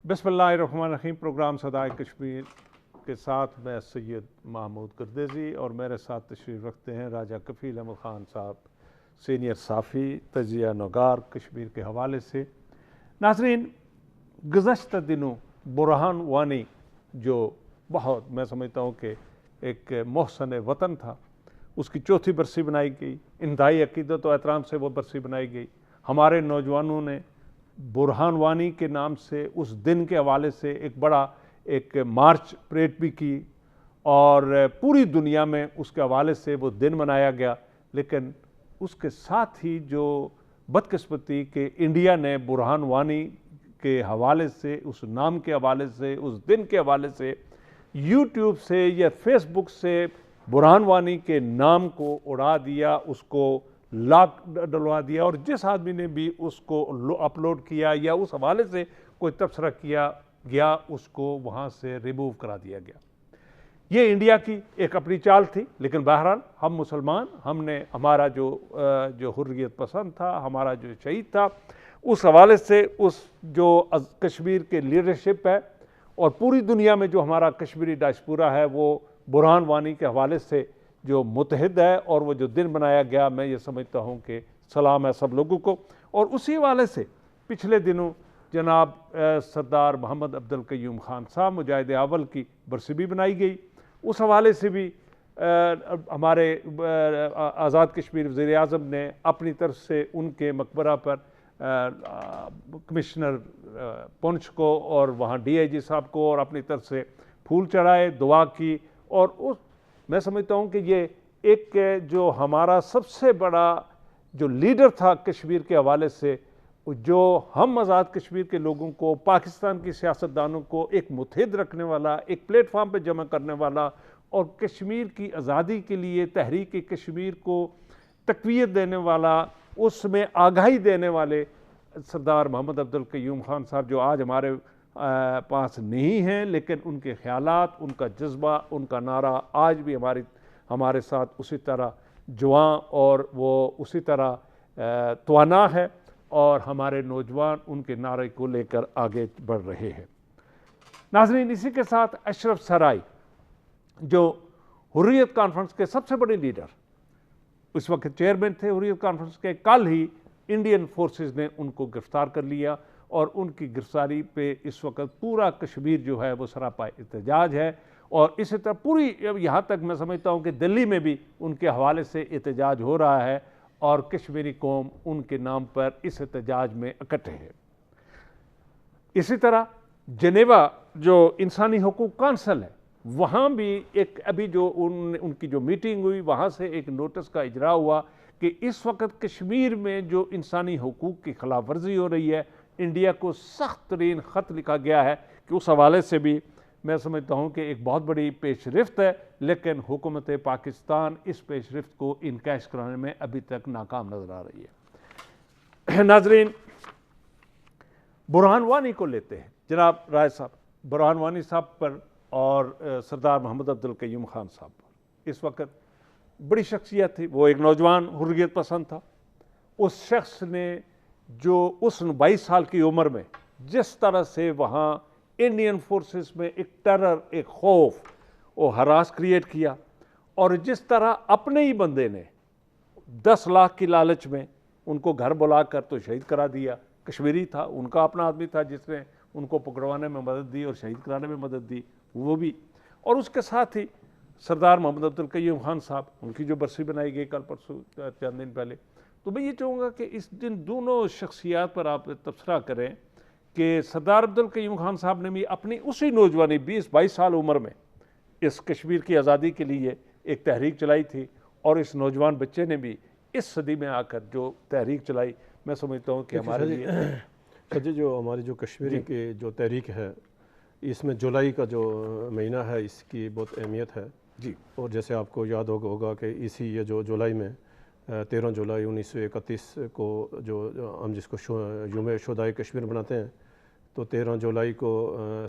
بسم اللہ الرحمن الرحیم۔ پروگرام صدائے کشمیر کے ساتھ میں سید محمود قردیزی اور میرے ساتھ تشریف رکھتے ہیں راجہ کفیل احمد خان صاحب، سینئر صحافی، تجزیہ نگار کشمیر کے حوالے سے۔ ناظرین، گزشتہ دنوں برہان وانی جو بہت میں سمجھتا ہوں کہ ایک محسن وطن تھا، اس کی چوتھی برسی بنائی گئی، انتہائی عقیدت و احترام سے وہ برسی بنائی گئی۔ ہمارے نوجوانوں نے برہان وانی کے نام سے اس دن کے حوالے سے ایک بڑا مارچ پریڈ بھی کی اور پوری دنیا میں اس کے حوالے سے وہ دن منایا گیا۔ لیکن اس کے ساتھ ہی جو بدقسمتی کہ انڈیا نے برہان وانی کے حوالے سے، اس نام کے حوالے سے، اس دن کے حوالے سے یوٹیوب سے یا فیس بک سے برہان وانی کے نام کو اڑا دیا، اس کو لاک ڈلوا دیا، اور جس آدمی نے بھی اس کو اپلوڈ کیا یا اس حوالے سے کوئی تبصرہ کیا گیا اس کو وہاں سے ریموو کرا دیا گیا۔ یہ انڈیا کی ایک اپنی چال تھی، لیکن بہرحال ہم مسلمان، ہم نے ہمارا جو حریت پسند تھا، ہمارا جو شہید تھا، اس حوالے سے اس جو کشمیر کے لیڈرشپ ہے اور پوری دنیا میں جو ہمارا کشمیری ڈائسپورا ہے وہ برہان وانی کے حوالے سے جو متحد ہے اور وہ جو دن بنایا گیا، میں یہ سمجھتا ہوں کہ سلام ہے سب لوگوں کو۔ اور اسی حوالے سے پچھلے دنوں جناب سردار محمد عبد القیوم خان صاحب مجاہد اول کی برسی بھی بنائی گئی۔ اس حوالے سے بھی ہمارے آزاد کشمیر وزیر اعظم نے اپنی طرف سے ان کے مقبرہ پر کمشنر پونچھ کو اور وہاں ڈی آئی جی صاحب کو اور اپنی طرف سے پھول چڑھائے، دعا کی، اور میں سمجھتا ہوں کہ یہ ایک جو ہمارا سب سے بڑا جو لیڈر تھا کشمیر کے حوالے سے، جو ہم آزاد کشمیر کے لوگوں کو، پاکستان کی سیاستدانوں کو ایک متحد رکھنے والا، ایک پلیٹ فارم پہ جمع کرنے والا اور کشمیر کی آزادی کے لیے تحریک کشمیر کو تقویت دینے والا، اس میں آگاہی دینے والے سردار محمد عبد القیوم خان صاحب جو آج ہمارے پاس نہیں ہیں، لیکن ان کے خیالات، ان کا جذبہ، ان کا نعرہ آج بھی ہمارے ساتھ اسی طرح جواں اور وہ اسی طرح توانا ہے، اور ہمارے نوجوان ان کے نعرے کو لے کر آگے بڑھ رہے ہیں۔ ناظرین، اسی کے ساتھ اشرف سرائی جو حریت کانفرنس کے سب سے بڑے لیڈر، اس وقت چیئرمین تھے حریت کانفرنس کے، کل ہی انڈین فورسز نے ان کو گرفتار کر لیا، اور ان کی گرفتاری پہ اس وقت پورا کشمیر جو ہے وہ سراپا احتجاج ہے، اور اسی طرح پوری یہاں تک میں سمجھتا ہوں کہ دلی میں بھی ان کے حوالے سے احتجاج ہو رہا ہے، اور کشمیری قوم ان کے نام پر اس احتجاج میں اکٹھے ہے۔ اسی طرح جنیوا جو انسانی حقوق کونسل ہے، وہاں بھی ایک ابھی جو ان کی جو میٹنگ ہوئی، وہاں سے ایک نوٹس کا اجرا ہوا کہ اس وقت کشمیر میں جو انسانی حقوق کی خلاف ورزی ہو رہی ہے، انڈیا کو سخت ترین خط لکھا گیا ہے کہ اس حوالے سے بھی میں سمجھتا ہوں کہ ایک بہت بڑی پیش رفت ہے، لیکن حکومت پاکستان اس پیش رفت کو انکیش کرانے میں ابھی تک ناکام نظر آ رہی ہے۔ ناظرین، برہان وانی کو لیتے ہیں، جناب رائے صاحب، برہان وانی صاحب پر اور سردار محمد عبد القیوم خان صاحب پر اس وقت بڑی شخصیت تھی، وہ ایک نوجوان حریت پسند تھا۔ اس شخص نے جو اس 22 سال کی عمر میں جس طرح سے وہاں انڈین فورسز میں ایک ٹیرر، ایک خوف اور ہراس کریٹ کیا، اور جس طرح اپنے ہی بندے نے 10 لاکھ کی لالچ میں ان کو گھر بلا کر تو شہید کرا دیا، کشمیری تھا، ان کا اپنا آدمی تھا جس نے ان کو پکڑوانے میں مدد دی اور شہید کرانے میں مدد دی، وہ بھی، اور اس کے ساتھ ہی سردار محمد عبد القیوم خان صاحب، ان کی جو برسی بنائی گئی کل پرسوں چند دن پہلے۔ تو میں یہ چاہوں گا کہ اس دن دونوں شخصیات پر آپ تبصرہ کریں کہ سردار عبد القیوم خان صاحب نے بھی اپنی اسی نوجوانی 20-22 سال عمر میں اس کشمیر کی آزادی کے لیے ایک تحریک چلائی تھی، اور اس نوجوان بچے نے بھی اس صدی میں آ کر جو تحریک چلائی، میں سمجھتا ہوں کہ ہمارے لیے جو ہماری جو کشمیری کی جو تحریک ہے، اس میں جولائی کا جو مہینہ ہے اس کی بہت اہمیت ہے جی، اور جیسے آپ کو یاد ہوگا کہ اسی یہ جو جولائی میں 13 جولائی 1931 کو جو ہم جس کو یوم شہدائے کشمیر بناتے ہیں، تو 13 جولائی کو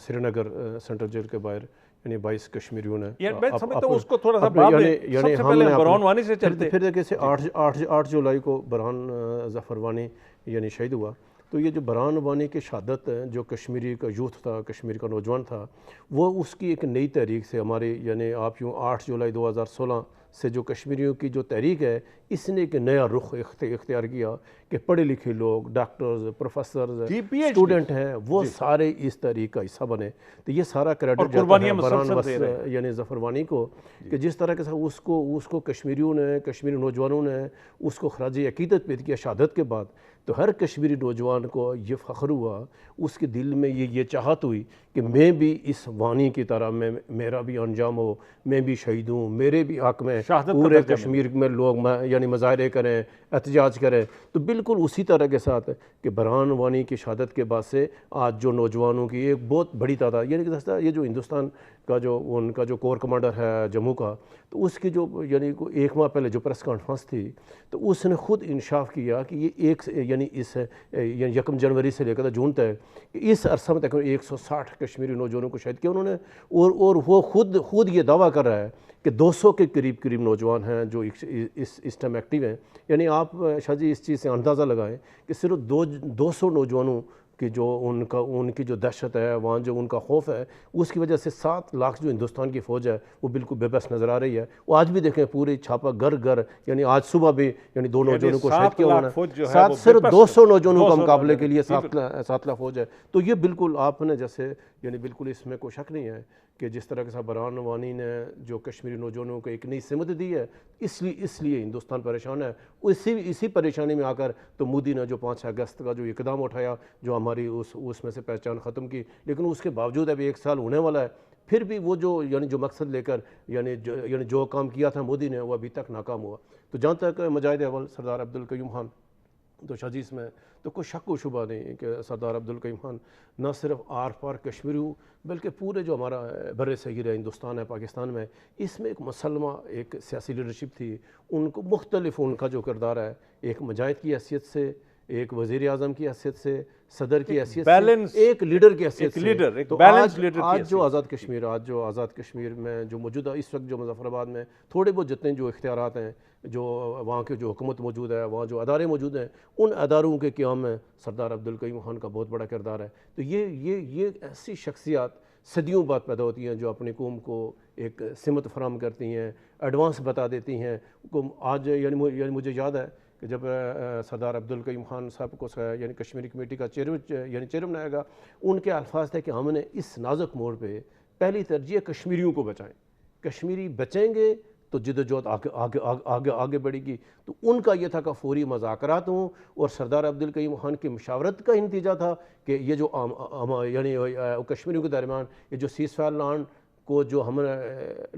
سری نگر سینٹرل جیل کے باہر یعنی 22 کشمیریوں نے میں سمجھتا ہوں اس کو تھوڑا سا سب سے پہلے برہان وانی سے چلتے، پھر دیکھیں 8 جولائی کو برہان ظفر وانی یعنی شہید ہوا، تو یہ جو برہان وانی کی شہادت جو کشمیری کا یوتھ تھا، کشمیر کا نوجوان تھا، وہ اس کی ایک نئی تحریک سے ہماری یعنی آپ یوں 8 جولائی 2016 سے جو کشمیریوں کی جو تحریک ہے، اس نے ایک نیا رخ اختیار کیا کہ پڑھے لکھے لوگ، ڈاکٹرز، پروفیسرز، اسٹوڈنٹ ہیں، وہ سارے اس تحریک کا حصہ بنے۔ تو یہ سارا کریڈٹ جاتا ہے برہان یعنی ظفر وانی کو، کہ جس طرح کے ساتھ اس کو کشمیریوں نے، کشمیری نوجوانوں نے اس کو خراج عقیدت پیش کیا شہادت کے بعد، تو ہر کشمیری نوجوان کو یہ فخر ہوا، اس کے دل میں یہ چاہت ہوئی کہ میں بھی اس وانی کی طرح میرا بھی انجام ہو، میں بھی شہید ہوں، میرے بھی حق میں پورے کشمیر میں لوگ یعنی مظاہرے کریں، احتجاج کریں۔ تو بالکل اسی طرح کے ساتھ کہ برہان وانی کی شہادت کے بعد سے آج جو نوجوانوں کی ایک بہت بڑی تعداد، یعنی کہ یہ جو ہندوستان کا جو ان کا جو کور کمانڈر ہے جموں کا، تو اس کی جو یعنی 1 ماہ پہلے جو پریس کانفرنس تھی، تو اس نے خود انکشاف کیا کہ یہ یعنی 1 جنوری سے لے کر جون تک اس عرصہ میں تقریباً 160 کشمیری نوجوانوں کو شہید کیا انہوں نے، اور وہ خود یہ دعویٰ کر رہا ہے کہ 200 کے قریب نوجوان ہیں جو اس ٹائم ایکٹیو ہیں۔ یعنی آپ شاہ جی اس چیز سے اندازہ لگائیں کہ صرف 200 نوجوانوں کی جو ان کی جو دہشت ہے، وہاں جو ان کا خوف ہے، اس کی وجہ سے 7 لاکھ جو ہندوستان کی فوج ہے وہ بالکل بے بس نظر آ رہی ہے۔ وہ آج بھی دیکھیں پوری چھاپا گھر یعنی آج صبح بھی یعنی 2 نوجوانوں کو شہید کیا انہوں نے، صرف 200 نوجوانوں کا مقابلے کے لیے 7 لاکھ فوج ہے۔ تو یہ بالکل آپ نے جیسے یعنی بالکل اس میں کوئی شک نہیں ہے کہ جس طرح کے ساتھ برہان وانی نے جو کشمیری نوجوانوں کو ایک نئی سمت دی ہے، اس لیے ہندوستان پریشان ہے۔ اسی پریشانی میں آ کر تو مودی نے جو 5 اگست کا جو اقدام اٹھایا، جو ہماری اس میں سے پہچان ختم کی، لیکن اس کے باوجود ابھی 1 سال ہونے والا ہے، پھر بھی وہ جو مقصد لے کر یعنی جو کام کیا تھا مودی نے، وہ ابھی تک ناکام ہوا۔ تو جہاں تک مجاہد اول سردار عبدالقیوم خان، تو شاہ جی اس میں تو کوئی شک و شبہ نہیں کہ سردار عبدالقیوم خان نہ صرف آر پار کشمیری ہوں، بلکہ پورے جو ہمارا بر صغیر ہے، ہندوستان ہے، پاکستان میں، اس میں ایک مسلمہ ایک سیاسی لیڈرشپ تھی۔ ان کو مختلف ان کا جو کردار ہے، ایک مجاہد کی حیثیت سے، ایک وزیر اعظم کی حیثیت سے، صدر کی حیثیت سے، ایک لیڈر کی حیثیت سے۔ تو آج جو آزاد کشمیر میں جو موجودہ اس وقت جو مظفر آباد میں تھوڑے بہت جتنے جو اختیارات ہیں، جو وہاں کے جو حکومت موجود ہے، وہاں جو ادارے موجود ہیں، ان اداروں کے قیام میں سردار عبدالقیوم خان کا بہت بڑا کردار ہے۔ تو یہ ایسی شخصیات صدیوں بعد پیدا ہوتی ہیں جو اپنی قوم کو ایک سمت فراہم کرتی ہیں، ایڈوانس بتا دیتی ہیں۔ آج یعنی مجھے یاد ہے کہ جب سردار عبدالقیوم خان صاحب کو یعنی کشمیری کمیٹی کا چیئرمین آئے گا، ان کے الفاظ تھے کہ ہم نے اس نازک موڑ پہ پہلی ترجیح کشمیریوں کو بچائیں، کشمیری بچیں گے تو جدوجہد آگے بڑھے گی۔ تو ان کا یہ تھا کہ فوری مذاکرات ہوں، اور سردار عبدالقیوم خان کی مشاورت کا نتیجہ تھا کہ یہ جو یعنی کشمیریوں کے درمیان یہ جو سیز فائر لائن کو جو ہم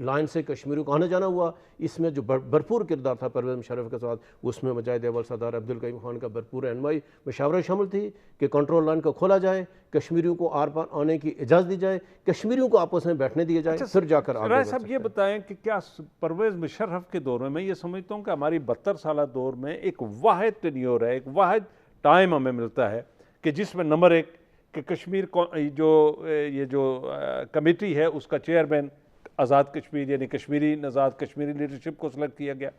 لائن سے کشمیریوں کو آنا جانا ہوا، اس میں جو بھرپور کردار تھا پرویز مشرف کے ساتھ، اس میں مجاہد اول سردار عبدالقیوم خان کا بھرپور رہنمائی مشاورت شامل تھی کہ کنٹرول لائن کو کھولا جائے، کشمیریوں کو آر پار آنے کی اجازت دی جائے، کشمیریوں کو آپس میں بیٹھنے دیا جائے، پھر جا کر آگے۔ صاحب یہ بتائیں کہ کیا پرویز مشرف کے دور میں یہ سمجھتا ہوں کہ ہماری 72 سالہ دور میں ایک واحد ٹینیور ہے، ایک واحد ٹائم ہمیں ملتا ہے کہ جس میں نمبر 1 کہ کشمیر یہ جو کمیٹی ہے اس کا چیئرمین آزاد کشمیر یعنی کشمیری نژاد کشمیری لیڈرشپ کو سلیکٹ کیا گیا۔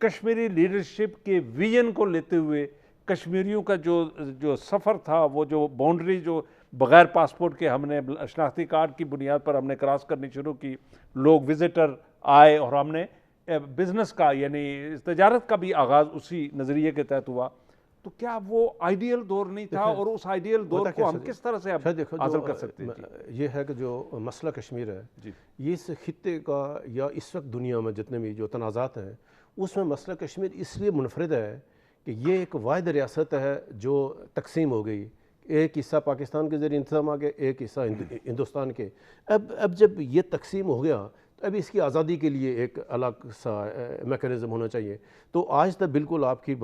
کشمیری لیڈرشپ کے ویژن کو لیتے ہوئے کشمیریوں کا جو سفر تھا، وہ جو باؤنڈری جو بغیر پاسپورٹ کے ہم نے شناختی کارڈ کی بنیاد پر ہم نے کراس کرنی شروع کی، لوگ وزٹر آئے اور ہم نے بزنس کا یعنی تجارت کا بھی آغاز اسی نظریے کے تحت ہوا۔ تو کیا وہ آئیڈیل دور نہیں تھا، اور اس آئیڈیل دور کو ہم کس طرح سے حاصل کر سکتے ہیں؟ یہ ہے کہ جو مسئلہ کشمیر ہے، یہ اس خطے کا یا اس وقت دنیا میں جتنے بھی جو تنازعات ہیں، اس میں مسئلہ کشمیر اس لیے منفرد ہے کہ یہ ایک واحد ریاست ہے جو تقسیم ہو گئی، ایک حصہ پاکستان کے ذریعے انتظام آ گیا، ایک حصہ ہندوستان کے۔ اب جب یہ تقسیم ہو گیا تو اب اس کی آزادی کے لیے ایک الگ سا میکانزم ہونا چاہیے۔ تو آج تک بالکل آپ کی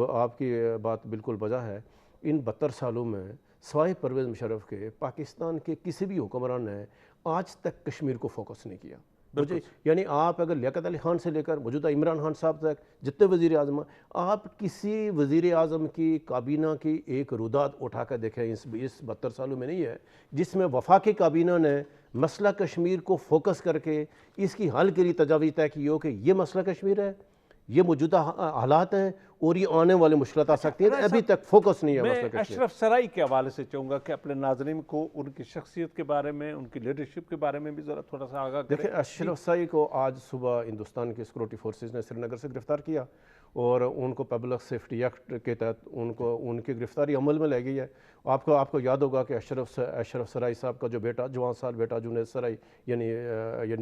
بات بالکل بجا ہے۔ ان 72 سالوں میں سوائے پرویز مشرف کے پاکستان کے کسی بھی حکمران نے آج تک کشمیر کو فوکس نہیں کیا۔ مجھے یعنی آپ اگر لیاقت علی خان سے لے کر موجودہ عمران خان صاحب تک جتنے وزیر اعظم، آپ کسی وزیر اعظم کی کابینہ کی ایک روداد اٹھا کر دیکھیں اس 72 سالوں میں نہیں ہے جس میں وفاقی کابینہ نے مسئلہ کشمیر کو فوکس کر کے اس کی حل کے لیے تجاویز طے کی ہو کہ یہ مسئلہ کشمیر ہے، یہ موجودہ حالات ہیں اور یہ آنے والے مشکلات آ سکتی ہیں، ابھی تک فوکس نہیں ہے مسئلہ میں کشمیر۔ اشرف سرائی کے حوالے سے چاہوں گا کہ اپنے ناظرین کو ان کی شخصیت کے بارے میں، ان کی لیڈرشپ کے بارے میں بھی ذرا تھوڑا سا آگاہ کریں۔ دیکھیں اشرف سرائی کو آج صبح ہندوستان کی سیکورٹی فورسز نے سری نگر سے گرفتار کیا اور ان کو پبلک سیفٹی ایکٹ کے تحت ان کی گرفتاری عمل میں لے گئی ہے۔ آپ کو یاد ہوگا کہ اشرف سرائی صاحب کا جو بیٹا، جوان سال بیٹا جنید سرائی، یعنی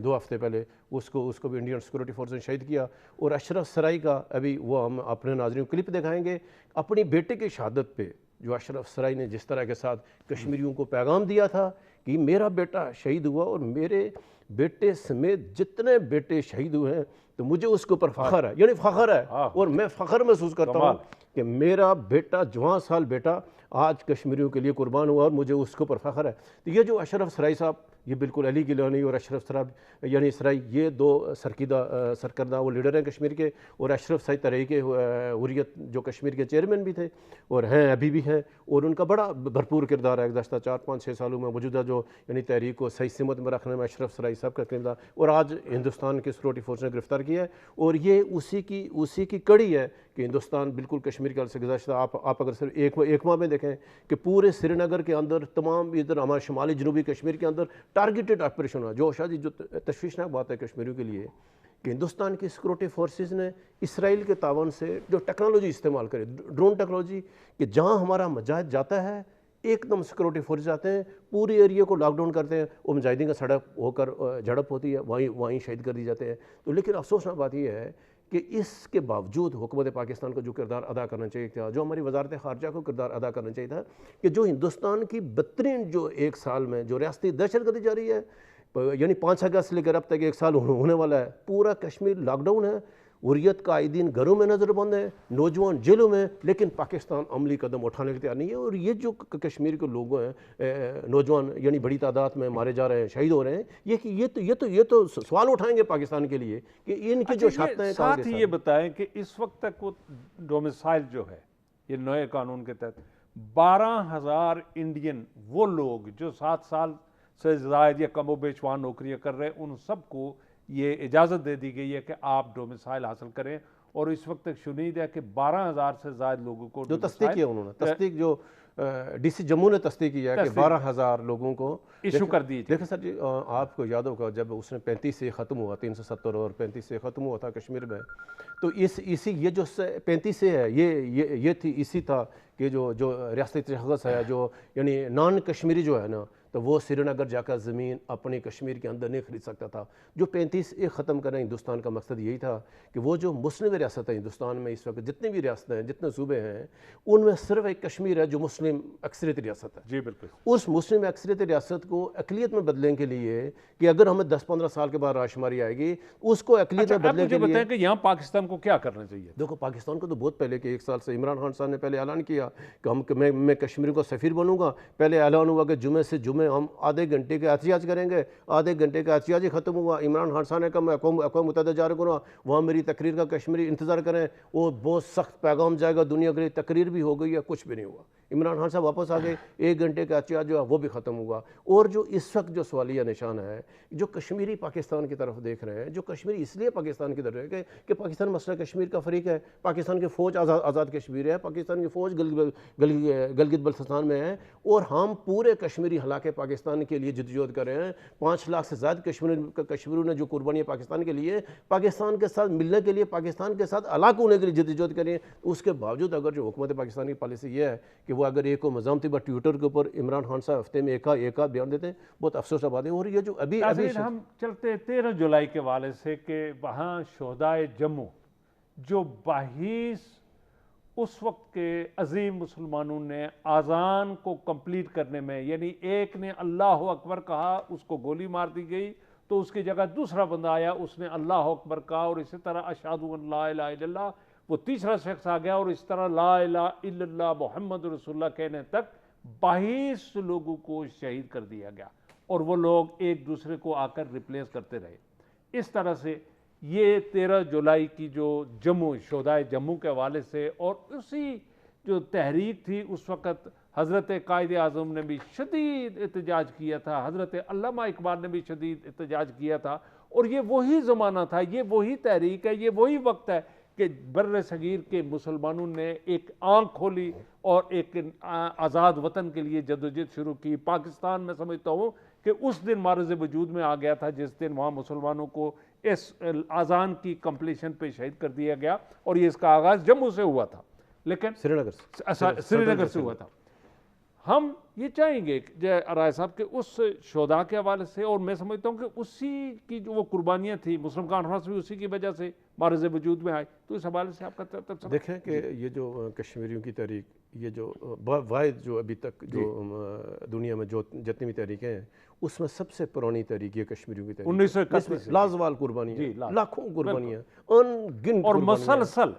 2 ہفتے پہلے اس کو بھی انڈین سیکورٹی فورس نے شہید کیا۔ اور اشرف سرائی کا ابھی وہ ہم اپنے ناظرین کو کلپ دکھائیں گے اپنی بیٹے کی شہادت پہ، جو اشرف سرائی نے جس طرح کے ساتھ کشمیریوں کو پیغام دیا تھا کہ میرا بیٹا شہید ہوا اور میرے بیٹے سمیت جتنے بیٹے شہید ہوئے ہیں تو مجھے اس کے اوپر فخر ہے، یعنی فخر ہے، اور میں فخر محسوس کرتا ہوں کہ میرا بیٹا، جوان سال بیٹا آج کشمیریوں کے لیے قربان ہوا اور مجھے اس کے اوپر فخر ہے۔ تو یہ جو اشرف سرائی صاحب، یہ بالکل علی گیلانی اور اشرف سرائی یعنی سرائی، یہ 2 سرکردہ وہ لیڈر ہیں کشمیر کے، اور اشرف سرائی تحریک حریت جو کشمیر کے چیئرمین بھی تھے اور ہیں ابھی بھی ہیں، اور ان کا بڑا بھرپور کردار ہے گزشتہ 4-5-6 سالوں میں موجودہ جو یعنی تحریک کو صحیح سمت میں رکھنے میں اشرف سرائی صاحب کا کردار، اور آج ہندوستان کی سیکورٹی فورس نے گرفتار کیا ہے۔ اور یہ اسی کی کڑی ہے کہ ہندوستان بالکل کشمیر کے حل سے گزشتہ آپ اگر صرف ایک ماہ میں دیکھیں کہ پورے سری نگر کے اندر، تمام ادھر ہمارے شمالی جنوبی کشمیر کے اندر ٹارگیٹڈ آپریشن ہوا، جو شاید جو تشویشناک بات ہے کشمیریوں کے لیے کہ ہندوستان کی سیکورٹی فورسز نے اسرائیل کے تعاون سے جو ٹیکنالوجی استعمال کرے، ڈرون ٹیکنالوجی، کہ جہاں ہمارا مجاہد جاتا ہے ایک دم سیکورٹی فورس جاتے ہیں، پوری ایریا کو لاک ڈاؤن کرتے ہیں، وہ مجاہدین کا سڑک ہو کر جھڑپ ہوتی ہے، وہیں شہید کر دی جاتے ہیں۔ تو لیکن افسوسناک بات یہ ہے کہ اس کے باوجود حکومت پاکستان کو جو کردار ادا کرنا چاہیے تھا، جو ہماری وزارت خارجہ کو کردار ادا کرنا چاہیے تھا، کہ جو ہندوستان کی بدترین جو 1 سال میں جو ریاستی دہشت گردی جاری ہے، یعنی 5 اگست سے لے کر اب تک 1 سال ہونے والا ہے، پورا کشمیر لاک ڈاؤن ہے، حریت قائدین گھروں میں نظر بند ہیں، نوجوان جیلوں میں، لیکن پاکستان عملی قدم اٹھانے کے تیار نہیں ہے۔ اور یہ جو کشمیر کے لوگ ہیں، نوجوان یعنی بڑی تعداد میں مارے جا رہے ہیں، شہید ہو رہے ہیں، یہ تو سوال اٹھائیں گے پاکستان کے لیے کہ ان کی جو شرطیں ہیں۔ ساتھ ہی یہ بتائیں کہ اس وقت تک وہ ڈومیسائل جو ہے یہ نئے قانون کے تحت 12,000 انڈین وہ لوگ جو 7 سال سے زائد یا کم و بیش وہاں نوکریاں کر رہے ہیں، ان سب کو یہ اجازت دے دی گئی ہے کہ آپ ڈومیسائل حاصل کریں، اور اس وقت تک شنید ہے کہ 12,000 سے زائد لوگوں کو جو تصدیق کیا انہوں نے، تصدیق جو ڈی سی جموں نے تصدیق کیا ہے کہ 12,000 لوگوں کو ایشو کر دی۔ دیکھیں سر جی، آپ کو یاد ہوگا جب اس نے 35 سے ختم ہوا، 370 اور 35 سے ختم ہوا تھا کشمیر میں، تو یہ جو 35 سے ہے اسی تھا کہ جو ریاستی تشخص ہے، جو یعنی نان کشمیری جو ہے نا، تو وہ سری نگر جا کر زمین اپنے کشمیر کے اندر نہیں خرید سکتا تھا۔ جو 35 ختم کرنا ہندوستان کا مقصد یہی تھا کہ وہ جو مسلم ریاست ہے ہندوستان میں اس وقت، جتنی بھی ریاستیں ہیں، جتنے صوبے ہیں، ان میں صرف ایک کشمیر ہے جو مسلم اکثریت ریاست ہے۔ جی بالکل۔ اس مسلم اکثریت ریاست کو اقلیت میں بدلنے کے لیے کہ اگر ہمیں 10-15 سال کے بعد راشماری آئے گی، اس کو اقلیت میں بدلنے کے لیے بتائیں کہ یہاں پاکستان کو کیا کرنا چاہیے؟ دیکھو پاکستان کو تو بہت پہلے کہ 1 سال سے عمران خان صاحب نے پہلے اعلان کیا کہ میں کشمیر کو سفیر بنوں گا۔ پہلے اعلان ہوا کہ جمعے سے جمعے ہم آدھے گھنٹے کا احتجاج کریں گے، آدھے گھنٹے کا احتجاج ختم ہوا۔ عمران خان صاحب نے کہا میں اقوام متحدہ جا رہا ہوں، وہاں میری تقریر کا کشمیری انتظار کریں، وہ بہت سخت پیغام جائے گا دنیا کے لیے۔ تقریر بھی ہو گئی ہے، کچھ بھی نہیں ہوا۔ عمران خان صاحب واپس آ گئے، 1 گھنٹے کا احتجاج جو ہے وہ بھی ختم ہوا۔ اور جو اس وقت جو سوالیہ نشان ہے، جو کشمیری پاکستان کی طرف دیکھ رہے ہیں، جو کشمیری اس لیے پاکستان کی طرف دیکھ رہے ہیں کہ پاکستان مسئلہ کشمیر کا فریق ہے، پاکستان کی فوج آزاد کشمیر ہے، پاکستان کی فوج گلگت بلتستان میں ہے، اور ہم پورے کشمیری ہلاکے پاکستان کے لیے جدوجہد کر رہے ہیں۔ 5 لاکھ سے زائد کشمیریوں نے جو قربانیاں پاکستان کے لیے، پاکستان کے ساتھ ملنے کے لیے، پاکستان کے ساتھ الگ ہونے کے لیے جدوجہد کریں، اس کے باوجود اگر جو حکومت پاکستان کی پالیسی یہ ہے کہ وہ اگر ایک مزاحمتی بات ٹویٹر کے اوپر عمران خان صاحب ہفتے میں ایک آدھ بیان دیتے ہیں، بہت افسوس بات ہے۔ اور یہ جو ابھی ہم چلتے 13 جولائی کے حوالے سے کہ وہاں شہدائے جموں جو 22 اس وقت کے عظیم مسلمانوں نے آذان کو کمپلیٹ کرنے میں، یعنی ایک نے اللہ اکبر کہا، اس کو گولی مار دی گئی، تو اس کی جگہ دوسرا بندہ آیا، اس نے اللہ اکبر کہا، اور اسی طرح اشہد ان لا الہ الا اللہ، وہ تیسرا شخص آ گیا، اور اس طرح لا الہ الا اللہ محمد رسول اللہ کہنے تک 22 لوگوں کو شہید کر دیا گیا، اور وہ لوگ ایک دوسرے کو آ کر ریپلیس کرتے رہے۔ اس طرح سے یہ 13 جولائی کی جو جموں شہدائے جموں کے حوالے سے، اور اسی جو تحریک تھی اس وقت حضرت قائد اعظم نے بھی شدید احتجاج کیا تھا، حضرت علامہ اقبال نے بھی شدید احتجاج کیا تھا، اور یہ وہی زمانہ تھا، یہ وہی تحریک ہے، یہ وہی وقت ہے کہ بر صغیر کے مسلمانوں نے ایک آنکھ کھولی اور ایک آزاد وطن کے لیے جدوجہد شروع کی. پاکستان میں سمجھتا ہوں کہ اس دن معرض وجود میں آ گیا تھا جس دن وہاں مسلمانوں کو اس اذان کی کمپلیشن پہ شہید کر دیا گیا, اور یہ اس کا آغاز جموں سے ہوا تھا, لیکن سری نگر سے ہوا تھا. ہم یہ چاہیں گے رائے صاحب کہ اس شہداء کے حوالے سے, اور میں سمجھتا ہوں کہ اسی کی جو وہ قربانیاں تھیں, مسلم کانفرنس بھی اسی کی وجہ سے معرض وجود میں آئی, تو اس حوالے سے آپ کا تبصرہ. دیکھیں کہ یہ جو کشمیریوں کی تحریک, یہ جو واحد جو ابھی تک جو دنیا میں جو جتنی بھی تحریکیں ہیں اس میں سب سے پرانی تحریک یہ کشمیریوں کی تحریک, 1931 لازوال قربانیاں, لاکھوں قربانیاں, ان گنت اور مسلسل,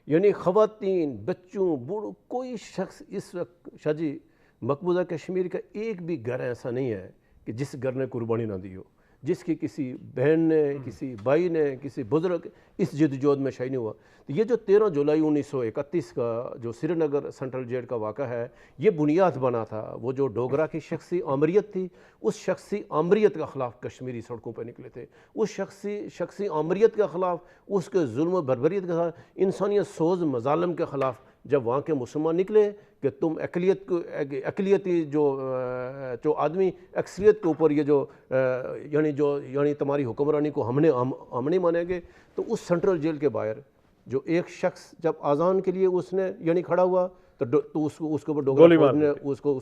یعنی خواتین, بچوں, بوڑھوں, کوئی شخص اس وقت شاہ جی مقبوضہ کشمیر کا ایک بھی گھر ایسا نہیں ہے کہ جس گھر نے قربانی نہ دی ہو, جس کی کسی بہن نے, کسی بھائی نے, کسی بزرگ اس جدوجہد میں شہید نہیں ہوا. تو یہ جو 13 جولائی 1931 کا جو سری نگر سینٹرل جیل کا واقعہ ہے, یہ بنیاد بنا تھا. وہ جو ڈوگرا کی شخصی آمریت تھی, اس شخصی آمریت کے خلاف کشمیری سڑکوں پہ نکلے تھے. اس شخصی آمریت کے خلاف, اس کے ظلم و بربریت کے خلاف, انسانیت سوز مظالم کے خلاف جب وہاں کے مسلمان نکلے کہ تم اقلیتی جو آدمی اکثریت کے اوپر یہ جو یعنی تمہاری حکمرانی کو ہم نہیں مانیں گے, تو اس سینٹرل جیل کے باہر جو ایک شخص جب اذان کے لیے اس نے یعنی کھڑا ہوا تو اس کے اوپر ڈوگرا نے اس کو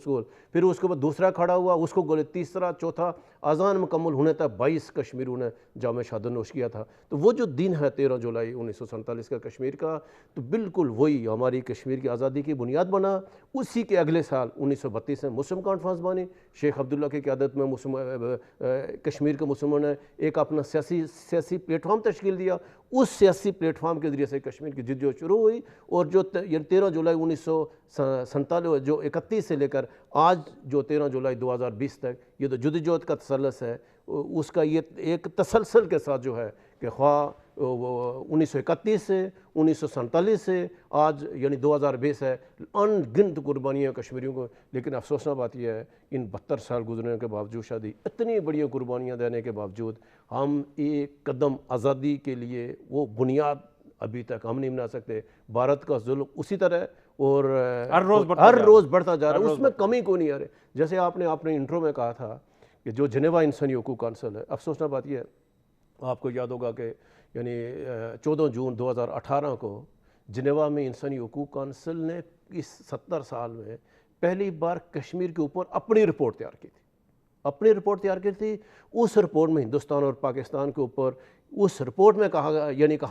پھر اس کے اوپر دوسرا کھڑا ہوا, اس کو گولے, تیسرا, چوتھا, اذان مکمل ہونے تک 22 کشمیریوں نے جام شہادت نوش کیا تھا. تو وہ جو دن ہے 13 جولائی 1947 کا کشمیر کا, تو بالکل وہی ہماری کشمیر کی آزادی کی بنیاد بنا. اسی کے اگلے سال 1932 میں مسلم کانفرنس بانی, شیخ عبداللہ کی قیادت میں کشمیر کے مسلمانوں نے ایک اپنا سیاسی پلیٹ فارم تشکیل دیا. اس سیاسی پلیٹ فارم کے ذریعے سے کشمیر کی جدوجہد شروع ہوئی, اور جو 13 جولائی 1947 جو 31 سے لے کر آج جو 13 جولائی 2020 تک یہ تو جدوجہد کا تسلسل ہے, اس کا یہ ایک تسلسل کے ساتھ جو ہے کہ خواہ 1931 سے 1947 سے آج یعنی 2020 ہے, ان گنت قربانیاں کشمیریوں کو. لیکن افسوسناک بات یہ ہے ان 72 سال گزرنے کے باوجود, شادی اتنی بڑی قربانیاں دینے کے باوجود, ہم ایک قدم آزادی کے لیے وہ بنیاد ابھی تک ہم نہیں بنا سکتے. بھارت کا ظلم اسی طرح اور ہر روز بڑھتا جا رہا ہے, اس میں کمی کو نہیں آ رہی. جیسے آپ نے انٹرو میں کہا تھا کہ جو جنیوا انسانی حقوق کونسل ہے, افسوسناک بات یہ ہے, آپ کو یاد ہوگا کہ یعنی 14 جون 2018 کو جنیوا میں انسانی حقوق کونسل نے اس 70 سال میں پہلی بار کشمیر کے اوپر اپنی رپورٹ تیار کی تھی. اس رپورٹ میں ہندوستان اور پاکستان کے اوپر, اس رپورٹ میں کہا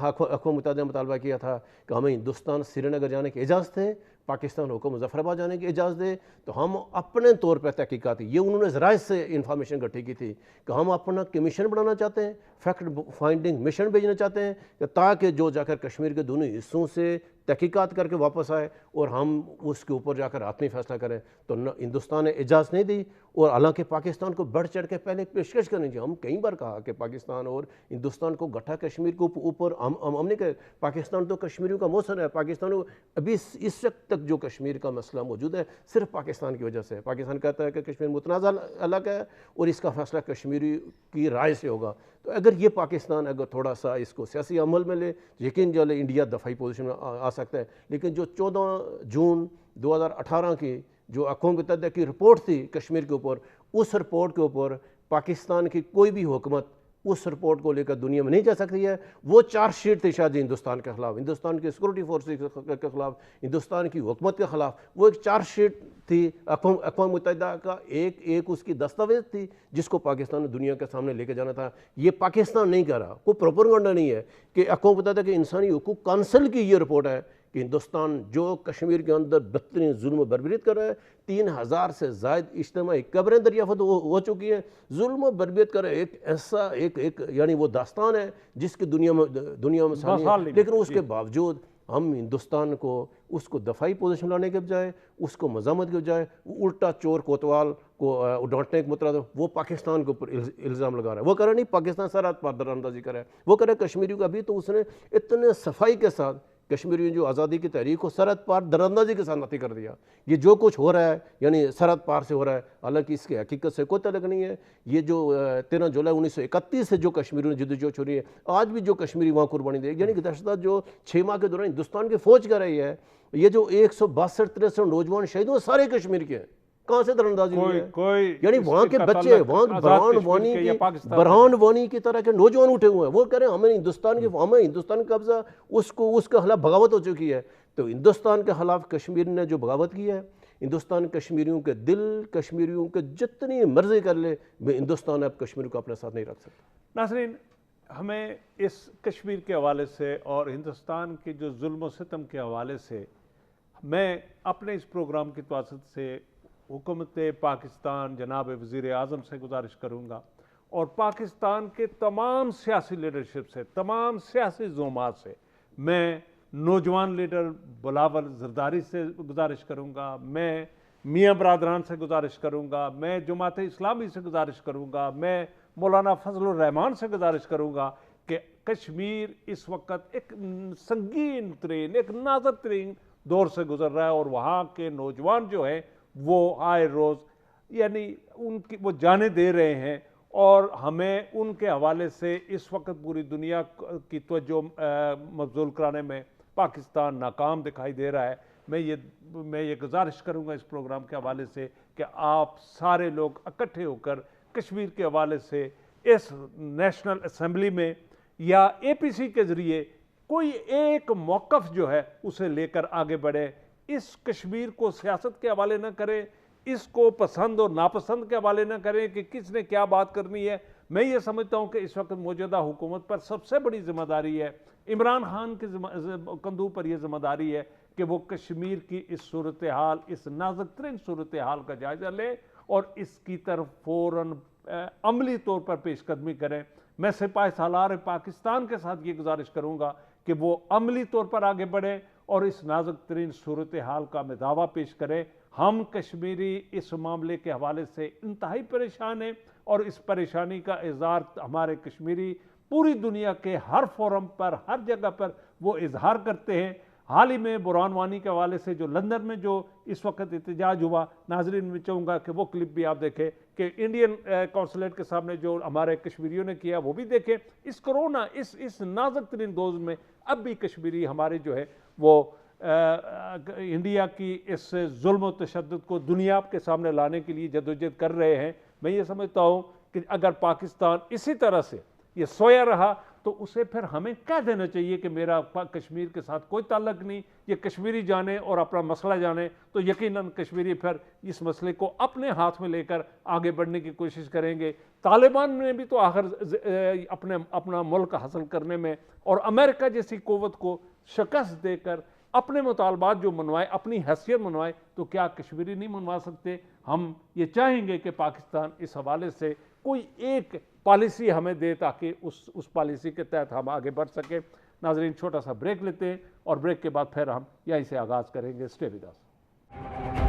اقوام متحدہ نے مطالبہ کیا تھا کہ ہمیں ہندوستان سری نگر جانے کی اجازت ہے, پاکستان کو مظفر آباد جانے کی اجازت دے, تو ہم اپنے طور پہ تحقیقاتی, یہ انہوں نے ذرائع سے انفارمیشن اکٹھی کی تھی کہ ہم اپنا کمیشن بنانا چاہتے ہیں, فیکٹ فائنڈنگ مشن بھیجنا چاہتے ہیں, کہ تاکہ جو جا کر کشمیر کے دونوں حصوں سے تحقیقات کر کے واپس آئے اور ہم اس کے اوپر جا کر حتمی فیصلہ کریں. تو ہندوستان نے اجازت نہیں دی, اور حالانکہ پاکستان کو بڑھ چڑھ کے پہلے پیشکش کرنی چاہیے. ہم کئی بار کہا کہ پاکستان اور ہندوستان کو گٹھا کشمیر کے اوپر ہم نے کہا پاکستان تو کشمیریوں کا موثر ہے, پاکستان ابھی اس وقت تک جو کشمیر کا مسئلہ موجود ہے صرف پاکستان کی وجہ سے. پاکستان کہتا ہے کہ کشمیر متنازع علاقہ ہے اور اس کا فیصلہ کشمیری کی رائے سے ہوگا. تو اگر یہ پاکستان اگر تھوڑا سا اس کو سیاسی عمل میں لے, یقین جو انڈیا دفاعی پوزیشن میں آ سکتا ہے. لیکن جو 14 جون 2018 کی جو اقوام متحدہ کی رپورٹ تھی کشمیر کے اوپر, اس رپورٹ کے اوپر پاکستان کی کوئی بھی حکومت اس رپورٹ کو لے کر دنیا میں نہیں جا سکتی ہے. وہ چارج شیٹ تھی شاید ہندوستان کے خلاف, ہندوستان کی سیکورٹی فورسز کے خلاف, ہندوستان کی حکومت کے خلاف. وہ ایک چارج شیٹ تھی اقوام متحدہ کا, ایک اس کی دستاویز تھی جس کو پاکستان نے دنیا کے سامنے لے کے جانا تھا. یہ پاکستان نہیں کہہ رہا, کوئی پروپیگنڈا نہیں ہے, کہ اقوام متحدہ کے انسانی حقوق کونسل کی یہ رپورٹ ہے کہ ہندوستان جو کشمیر کے اندر بدترین ظلم و بربریت کر رہا ہے. 3000 سے زائد اجتماعی قبریں دریافت ہو چکی ہیں, ظلم و بربریت کر رہا ہے. ایک ایسا ایک یعنی وہ داستان ہے جس کی دنیا میں ثانی ہے. لیکن اس کے باوجود ہم ہندوستان کو اس کو دفاعی پوزیشن لانے کے بجائے, اس کو مذمت کے بجائے, الٹا چور کوتوال کو ڈانٹنے کے مطلب وہ پاکستان کے اوپر الزام لگا رہا ہے. وہ کہہ رہا نہیں پاکستان سرحد پر در اندازی کر رہا ہے, وہ کہہ رہا ہے کشمیریوں کا. ابھی تو اس نے اتنے صفائی کے ساتھ کشمیریوں جو آزادی کی تحریک کو سرحد پار دراندازی کے ساتھ نتی کر دیا. یہ جو کچھ ہو رہا ہے یعنی سرحد پار سے ہو رہا ہے، حالانکہ اس کی حقیقت سے کوئی تعلق نہیں ہے. یہ جو 13 جولائی 1931 سے جو کشمیریوں نے جدوجہد چھوڑی ہے، آج بھی جو کشمیری وہاں قربانی دے، یعنی کہ دہشت جو 6 ماہ کے دوران ہندوستان کی فوج کر رہی ہے، یہ جو 162-63 نوجوان شہید ہیں سارے کشمیر کے ہیں. کہاں سے دراندازی ہوئی ہے؟ یعنی وہاں کے بچے، وہاں برہان وانی کی طرح کے نوجوان اٹھے ہوئے ہیں، وہ کہہ رہے ہیں ہمیں ہندوستان کا قبضہ، اس کے خلاف بغاوت ہو چکی ہے. تو ہندوستان کے خلاف کشمیر نے جو بغاوت کی ہے، ہندوستان کشمیریوں کے دل، کشمیریوں کے جتنی مرضی کر لے، ہندوستان اب کشمیر کو اپنے ساتھ نہیں رکھ سکتا. ناظرین، ہمیں اس کشمیر کے حوالے سے اور ہندوستان کے جو ظلم و ستم کے حوالے سے میں اپنے اس پروگرام کی توسط سے حکومت پاکستان جناب وزیر اعظم سے گزارش کروں گا اور پاکستان کے تمام سیاسی لیڈرشپ سے، تمام سیاسی زعماء سے، میں نوجوان لیڈر بلاول زرداری سے گزارش کروں گا، میں میاں برادران سے گزارش کروں گا، میں جماعت اسلامی سے گزارش کروں گا، میں مولانا فضل الرحمان سے گزارش کروں گا کہ کشمیر اس وقت ایک سنگین ترین، ایک نازک ترین دور سے گزر رہا ہے اور وہاں کے نوجوان جو ہیں وہ آئے روز یعنی وہ جانے دے رہے ہیں اور ہمیں ان کے حوالے سے اس وقت پوری دنیا کی توجہ مبذول کرانے میں پاکستان ناکام دکھائی دے رہا ہے. میں یہ گزارش کروں گا اس پروگرام کے حوالے سے کہ آپ سارے لوگ اکٹھے ہو کر کشمیر کے حوالے سے اس نیشنل اسمبلی میں یا اے پی سی کے ذریعے کوئی ایک موقف جو ہے اسے لے کر آگے بڑھے. اس کشمیر کو سیاست کے حوالے نہ کریں، اس کو پسند اور ناپسند کے حوالے نہ کریں کہ کس نے کیا بات کرنی ہے. میں یہ سمجھتا ہوں کہ اس وقت موجودہ حکومت پر سب سے بڑی ذمہ داری ہے، عمران خان کے کندھوں پر یہ ذمہ داری ہے کہ وہ کشمیر کی اس صورتحال، اس نازک ترین صورتحال کا جائزہ لے اور اس کی طرف فوراً عملی طور پر پیش قدمی کریں. میں سپاہ سالار پاکستان کے ساتھ یہ گزارش کروں گا کہ وہ عملی طور پر آگے بڑھے اور اس نازک ترین صورتحال کا دعویٰ پیش کرے. ہم کشمیری اس معاملے کے حوالے سے انتہائی پریشان ہیں اور اس پریشانی کا اظہار ہمارے کشمیری پوری دنیا کے ہر فورم پر، ہر جگہ پر وہ اظہار کرتے ہیں. حال ہی میں برہان وانی کے حوالے سے جو لندن میں جو اس وقت احتجاج ہوا، ناظرین میں چاہوں گا کہ وہ کلپ بھی آپ دیکھیں کہ انڈین قونصلیٹ کے سامنے جو ہمارے کشمیریوں نے کیا وہ بھی دیکھیں. اس کرونا، اس نازک ترین دوز میں اب بھی کشمیری ہمارے جو ہے وہ انڈیا کی اس ظلم و تشدد کو دنیا کے سامنے لانے کے لیے جدوجہد کر رہے ہیں. میں یہ سمجھتا ہوں کہ اگر پاکستان اسی طرح سے یہ سویا رہا تو اسے پھر ہمیں کہہ دینا چاہیے کہ میرا کشمیر کے ساتھ کوئی تعلق نہیں، یہ کشمیری جانے اور اپنا مسئلہ جانے. تو یقیناً کشمیری پھر اس مسئلے کو اپنے ہاتھ میں لے کر آگے بڑھنے کی کوشش کریں گے. طالبان نے بھی تو آخر اپنا ملک حاصل کرنے میں اور امریکہ جیسی قوت کو شکست دے کر اپنے مطالبات جو منوائے، اپنی حیثیت منوائے، تو کیا کشمیری نہیں منوا سکتے؟ ہم یہ چاہیں گے کہ پاکستان اس حوالے سے کوئی ایک پالیسی ہمیں دے تاکہ اس پالیسی کے تحت ہم آگے بڑھ سکیں. ناظرین، چھوٹا سا بریک لیتے ہیں اور بریک کے بعد پھر ہم یہیں سے آغاز کریں گے. Stay with us.